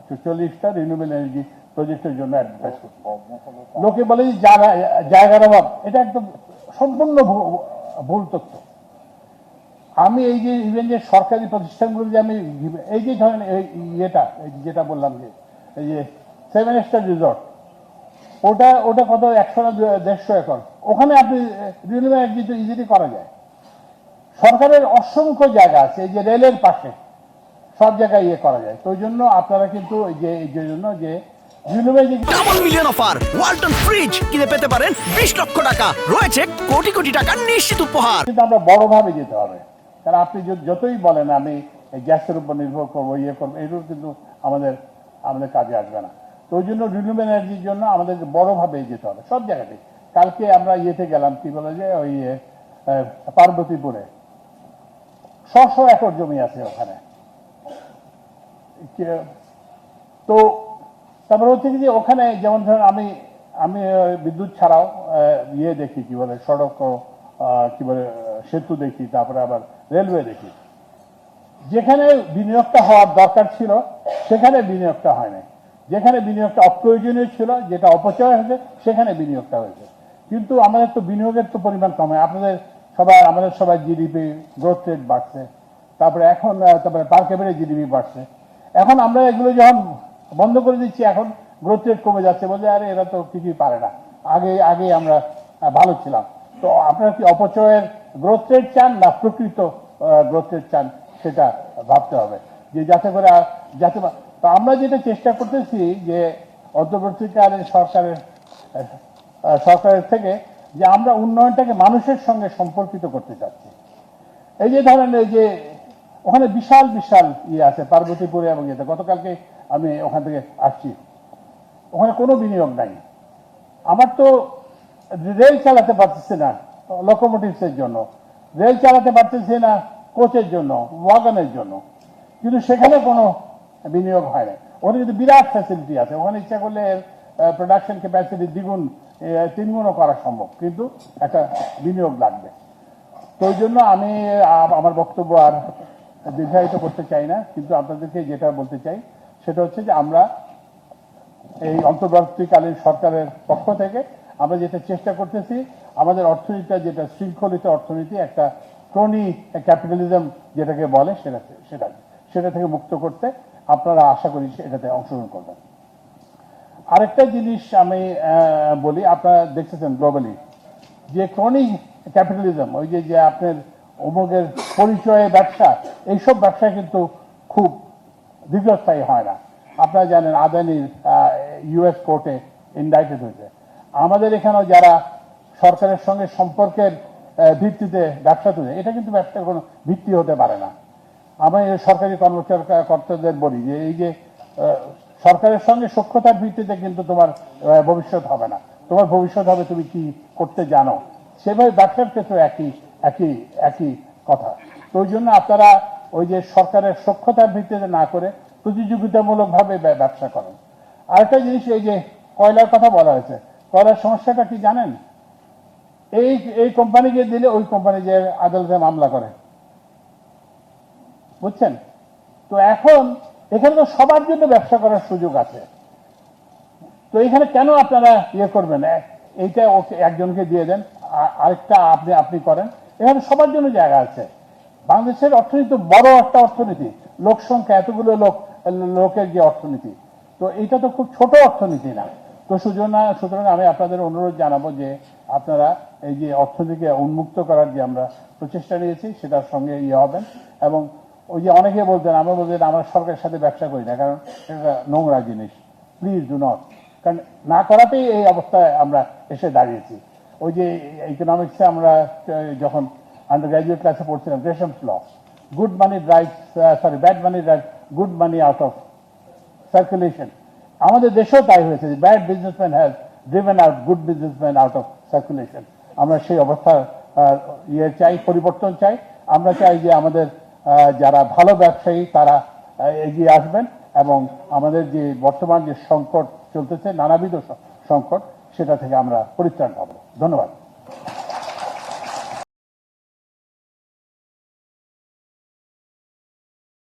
44টা renewable energy প্রজেক্টের জন্য advertise করতে। লোকে বলে যে জায়গার অভাব, এটা একদম সম্পূর্ণ ভুল তথ্য। আমি এই যে ইভেন যে সরকারি প্রতিষ্ঠানগুলো যে আমি এই যে ধরেন ইয়েটা যেটা বললাম যে এই যে 7 স্টার রিসর্ট, ওটা কত 100 না 150 একর, ওখানে আপনি রিনিউয়েবল এনার্জি তো ইজিলি করা যায়। সরকারের অসংখ্য জায়গা আছে এই যে রেলের পাশে, সব জায়গায় ইয়ে করা যায়। তো ওই জন্য আপনারা কিন্তু এই জন্য যে double million offer Walton fridge কিনে পেতে পারেন 20 লক্ষ টাকা, রয়েছে কোটি কোটি টাকার নিশ্চিত উপহার। কিন্তু আমরা বড়ভাবে যেতে হবে, কারণ আপনি যতই বলেন আমি গ্যাসের উপর নির্ভর করবো ইয়ে করবো, এগুলো কিন্তু আমাদের কাজে আসবে না। তো ওই জন্য রিনিউয়েবল এনার্জির জন্য আমাদের বড়ভাবে যেতে হবে সব জায়গাতে। কালকে আমরা ইয়েতে গেলাম, কি বলে যে ওই পার্বতীপুরে 100 একর জমি আছে ওখানে। তো তারপরে হচ্ছে কি যে ওখানে যেমন ধরেন আমি বিদ্যুৎ ছাড়াও ইয়ে দেখি, কি বলে সড়ক, কি বলে সেতু দেখি, তারপরে আবার রেলওয়ে দেখি। যেখানে বিনিয়োগটা হওয়ার দরকার ছিল সেখানে বিনিয়োগটা হয় না, যেখানে বিনিয়োগটা অপ্রয়োজনীয় ছিল, যেটা অপচয় হয়েছে, সেখানে বিনিয়োগটা হয়েছে। কিন্তু আমাদের তো বিনিয়োগের তো পরিমাণ কম হয়। আমাদের সবাই জিডিপি গ্রোথ রেট বাড়ছে, তারপরে পার ক্যাপিটাল জিডিপি বাড়ছে। এখন আমরা এগুলো যখন বন্ধ করে দিচ্ছি, এখন গ্রোথ রেট কমে যাচ্ছে, বলছে আরে এরা তো কিছুই পারে না, আগে আমরা ভালো ছিলাম। তো আপনারা কি অপচয়ের গ্রোথ রেট চান না প্রকৃত গ্রোথ রেট চান, সেটা ভাবতে হবে। যে তো আমরা যেটা চেষ্টা করতেছি যে অন্তর্বর্তীকালীন সরকারের থেকে যে আমরা উন্নয়নটাকে মানুষের সঙ্গে সম্পর্কিত করতে চাচ্ছি। এই যে ধরেন এই যে ওখানে বিশাল ইয়ে আছে পার্বতীপুরে, এবং এতে গতকালকে আমি ওখান থেকে আসছি, ওখানে কোনো বিনিয়োগ নাই। আমার তো রেল চালাতে পারতেছে না লোকোমোটিভসের জন্য, রেল চালাতে পারতেছে না কোচের জন্য, ওয়াগনের জন্য, কিন্তু সেখানে কোনো বিনিয়োগ হয় না। ওখানে কিন্তু বিরাট ফ্যাসিলিটি আছে, ওখানে ইচ্ছা করলে প্রোডাকশন ক্যাপাসিটি 2 গুণও করা সম্ভব, কিন্তু একটা বিনিয়োগ লাগবে। তো ওই জন্য আমি আমার বক্তব্য আর দীর্ঘায়িত করতে চাই না, কিন্তু আপনাদেরকে যেটা বলতে চাই সেটা হচ্ছে যে আমরা এই অন্তর্বর্তীকালীন সরকারের পক্ষ থেকে আমরা যেটা চেষ্টা করতেছি, আমাদের অর্থনীতিটা যেটা শৃঙ্খলিত অর্থনীতি, একটা ক্রনি ক্যাপিটালিজম যেটাকে বলে, সেটা থেকে মুক্ত করতে আপনারা আশা করি এটাতে অংশগ্রহণ করবেন। আরেকটা জিনিস আমি বলি, আপনারা দেখতেছেন গ্লোবালি যে ক্রনি ক্যাপিটালিজম, ওই যে আপনার অমুকের পরিচয়ে ব্যবসা, এইসব ব্যবসা কিন্তু খুব দীর্ঘস্থায়ী হয় না। আপনারা জানেন আদানির ইউএস কোর্টে ইন্ডাইটেড হয়েছে। আমাদের এখানেও যারা সরকারের সঙ্গে সম্পর্কের ভিত্তিতে ব্যবসা তুলে, এটা কিন্তু ব্যবসার কোনো ভিত্তি হতে পারে না। আমি সরকারি কর্মকর্তাদের বলি যে এই যে সরকারের সঙ্গে সখ্যতার ভিত্তিতে কিন্তু তোমার ভবিষ্যৎ হবে না, তোমার ভবিষ্যৎ হবে তুমি কি করতে জানো। সেভাবে ব্যবসার ক্ষেত্রে একই কথা। তো ওই জন্য আপনারা ওই যে সরকারের সখ্যতার ভিত্তিতে না করে প্রতিযোগিতামূলকভাবে ব্যবসা করেন। আরেকটা জিনিস, এই যে কয়লার কথা বলা হয়েছে, কয়লার সমস্যাটা কি জানেন? এই কোম্পানিকে দিলে ওই কোম্পানি যে আদালতে মামলা করে, বুঝছেন? তো এখন এখানে তো সবার জন্য ব্যবসা করার সুযোগ আছে। তো এখানে কেন আপনারা ইয়ে করবেন, এইটা ওকে একজনকে দিয়ে দেন, আরেকটা আপনি করেন, এখানে সবার জন্য জায়গা আছে। বাংলাদেশের অর্থনীতি বড় একটা অর্থনীতি, লোক সংখ্যা এতগুলো লোকের যে অর্থনীতি, তো এটা তো খুব ছোট অর্থনীতি না। তো সুতরাং আমি আপনাদের অনুরোধ জানাবো যে আপনারা এই যে অর্থনীতিকে উন্মুক্ত করার যে আমরা প্রচেষ্টা নিয়েছি, সেটার সঙ্গে ইয়ে হবেন। এবং ওই যে অনেকে বলতেন, আমরা সরকারের সাথে ব্যবসা করি না, কারণ এটা নোংরা জিনিস। প্লিজ ডু নট, কারণ না করাতেই এই অবস্থায় আমরা এসে দাঁড়িয়েছি। ওই যে ইকোনমিক্সে আমরা যখন আন্ডার গ্রাজুয়েট ক্লাসে পড়ছিলাম, Gresham's law, bad money drives good money out of circulation. আমাদের দেশেও তাই হয়েছে, bad businessman has driven out good businessman out of circulation. আমরা সেই অবস্থার চাই, পরিবর্তন চাই। আমরা চাই যে আমাদের যারা ভালো ব্যবসায়ী তারা এগিয়ে আসবেন, এবং আমাদের যে বর্তমান যে সংকট চলতেছে, নানাবিধ সংকট, সেটা থেকে আমরা পরিত্রাণ পাবো। ধন্যবাদ।